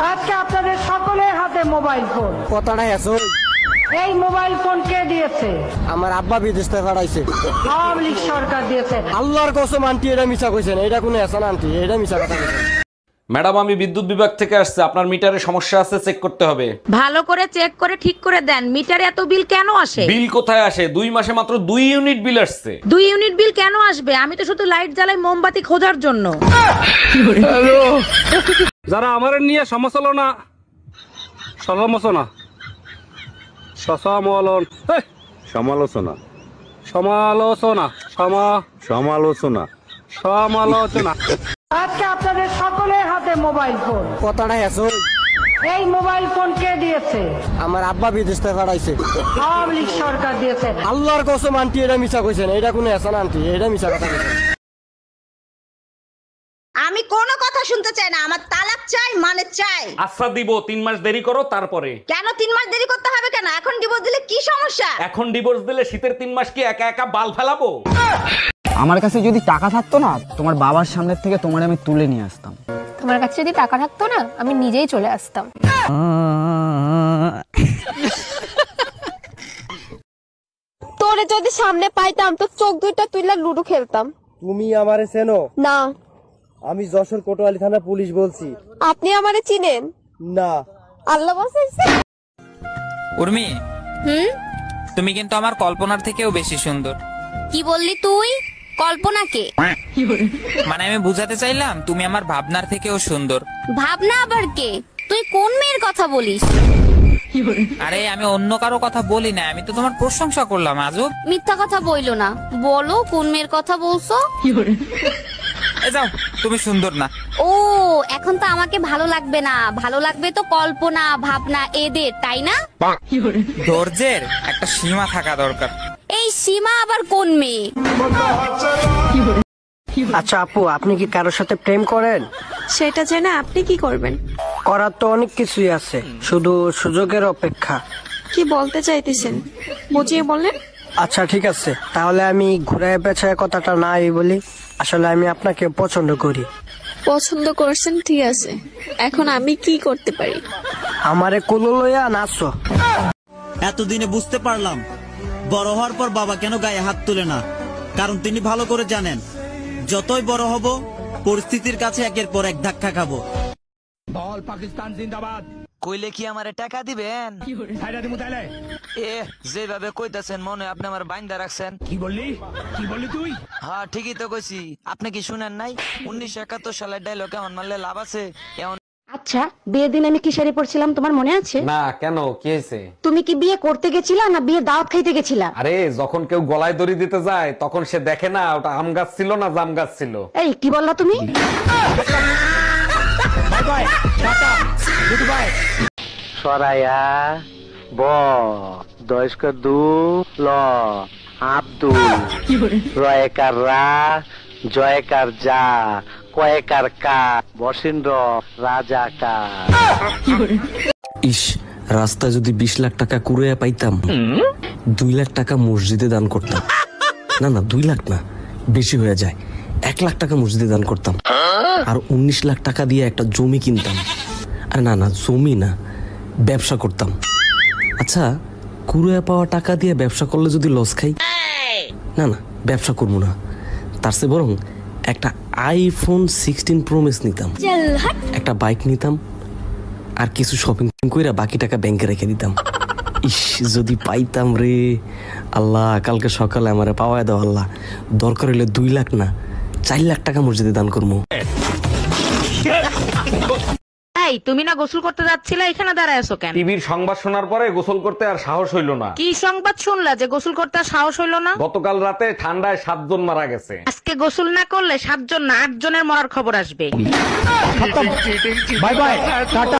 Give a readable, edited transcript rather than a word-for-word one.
আজকে আপনাদের সকলের হাতে মোবাইল ফোন। কথাটাই আছে। এই মোবাইল ফোন কে দিয়েছে? আমার আব্বা বিদেশ থেকে পাঠাইছে। আওয়ামী লীগ সরকার দিয়েছে। আল্লাহর কসম আন্টি, এটা মিছা কইছেন, এটা কোনো এসান আন্টি, এটা মিছা কথা কইছেন। ম্যাডাম, আমি বিদ্যুৎ বিভাগ থেকে আসছে, আপনার মিটারে সমস্যা আছে, চেক করতে হবে। ভালো করে চেক করে ঠিক করে দেন। মিটারে এত বিল কেন আসে? বিল কোথায় আসে? 2 মাসে মাত্র 2 ইউনিট বিল আসছে। 2 ইউনিট বিল কেন আসবে? আমি তো শুধু লাইট জ্বালাই মোমবাতি খোঁজার জন্য। যারা আমার নিয়ে সমালোচনা সমালোচনা সমালোচনা সমালোচনা সমালোচনা সমালোচনা আজকে আপনাদের সকলের হাতে মোবাইল ফোন। কথাটাই আছে। এই মোবাইল ফোন কে দিয়েছে? আমার আব্বা বিদেশ থেকে পাঠাইছে। আওয়ামী লীগ সরকার দিয়েছে। আল্লাহর কসম আন্টি, এটা মিছা কইছেন, এটা কোনো এসান আন্টি, এটা মিছা কথা কইছেন। আমি কোনো কথা শুনতে চাই না, আমার তালাক চাই, মানে চাই। আচ্ছা দিব, 3 মাস দেরি করো তারপরে। কেন 3 মাস দেরি করতে হবে কেন? এখন ডিভোর্স দিলে কি সমস্যা? এখন ডিভোর্স দিলে শীতের 3 মাস কি একা একা বাল ফেলাবো? আমার কাছে যদি টাকা থাকতো না, তোমার বাবার সামনে থেকে তোমার আমি তুলে নিয়ে আসতাম। তোমার কাছে যদি টাকা থাকতো না, আমি নিজেই চলে আসতাম। তোরে যদি সামনে পাইতাম তো চোখ দুইটা তুইলা লুডো খেলতাম। তুমি আমারে চেনো? না। আমি যশোর কোতোয়ালি থানা পুলিশ বলছি। আপনি আমারে চিনেন না। আল্লাহ বাঁচাইছে। উর্মি, তুমি কিন্তু আমার কল্পনার থেকেও বেশি সুন্দর। কি বললি তুই? কল্পনাকে? মানে আমি বুঝাতে চাইলাম তুমি আমার ভাবনার থেকেও সুন্দর। ভাবনা আবার কে? তুই কোন মেয়ের কথা বলিস? আরে আমি অন্য কারো কথা বলি না, আমি তো তোমার প্রশংসা করলাম। আজব মিথ্যা কথা বইলো না, বলো কোন মেয়ের কথা বলছো? যাও, তুমি সুন্দর না। ও, এখন তো আমাকে ভালো লাগবে না, ভালো লাগবে তো কল্পনা ভাবনা এদের, তাই না? ধৈর্যের একটা সীমা থাকা দরকার। এই সীমা আবার কোন মেয়ে? আচ্ছা আপু, আপনি কি কারোর সাথে প্রেম করেন? সেটা জেনে আপনি কি করবেন? করার তো অনেক কিছুই আছে, শুধু সুযোগের অপেক্ষা। কি বলতে চাইতেছেন বুঝিয়ে বলেন। আচ্ছা ঠিক আছে, তাহলে আমি ঘুরায় পেছায় কথাটা নাই বলি। আসলে আমি আপনাকে পছন্দ করি। পছন্দ করছেন, ঠিক আছে, এখন আমি কি করতে পারি? আমারে কুলো লইয়া নাচো। এতদিনে বুঝতে পারলাম বড় হওয়ার পর বাবা কেন গায়ে হাত তোলে না। কারণ তিনি ভালো করে জানেন, যতই বড় হব পরিস্থিতির কাছে একের পর এক ধাক্কা খাবো। বল পাকিস্তান জিন্দাবাদ। কইলে কি আমারে টাকা দিবেন? এ যেভাবে কইতাছেন মনে আপনি আমার বাইন্দা রাখছেন। কি বললি তুই? হ্যাঁ ঠিকই তো কইছি। আপনি কি শুনেন নাই 1971 সালের ডায়লগ এমন মারলে লাভ আছে? আচ্ছা, বিয়ের দিন আমি কি শাড়ি পরছিলাম তোমার মনে আছে? না, কেন, কি হয়েছে? তুমি কি বিয়ে করতে গেছিলা না বিয়ে দাওয়াত খাইতে গেছিলা? আরে যখন কেউ গলায় দড়ি দিতে যায় তখন সে দেখে না ওটা আম গাছ ছিল না জাম গাছ ছিল। এই কি বললা তুমি? Bye bye, tata, good bye. সরায়া ব দয়স্কর দু ল আব্দুল রয়কার রা জয়কার যা কয়েকার কা বসিন্দ্র রাজা কা। ইস, রাস্তায় যদি 20 লাখ টাকা কুড়িয়ে পাইতাম, 2 লাখ টাকা মসজিদে দান করতাম। না না, 2 লাখ না, বেশি হয়ে যায়। 1 লাখ টাকা মসজিদে দান করতাম, আর 19 লাখ টাকা দিয়ে একটা জমি কিনতাম। আরে না না, জমি না, ব্যবসা করতাম। আচ্ছা, কুড়িয়ে পাওয়া টাকা দিয়ে ব্যবসা করলে যদি লস খাই, না না, ব্যবসা করবো না। তার চেয়ে বরং একটা আইফোন 16 প্রো ম্যাক্স নিতাম, একটা বাইক নিতাম, আর কিছু শপিং কইরা বাকি টাকা ব্যাংকে রেখে দিতাম। ইস, যদি পাইতাম রে আল্লাহ, কালকে সকালে আমারে পাওয়ায় দাও আল্লাহ। দরকার হইলে 2 লাখ না, 4 লাখ টাকা মসজিদে দান করবো। এই তুমি না গোসল করতে যাচ্ছিলা, এখানে দাঁড়ায় আছো কেন? টিভির সংবাদ শোনার পরে গোসল করতে আর সাহস হইল না। কি সংবাদ শুনলা যে গোসল করতে আর সাহস হইলো না? গতকাল রাতে ঠান্ডায় 7 জন মারা গেছে। আজকে গোসল না করলে 7 জন না 8 জনের মরার খবর আসবে। By bye, tata.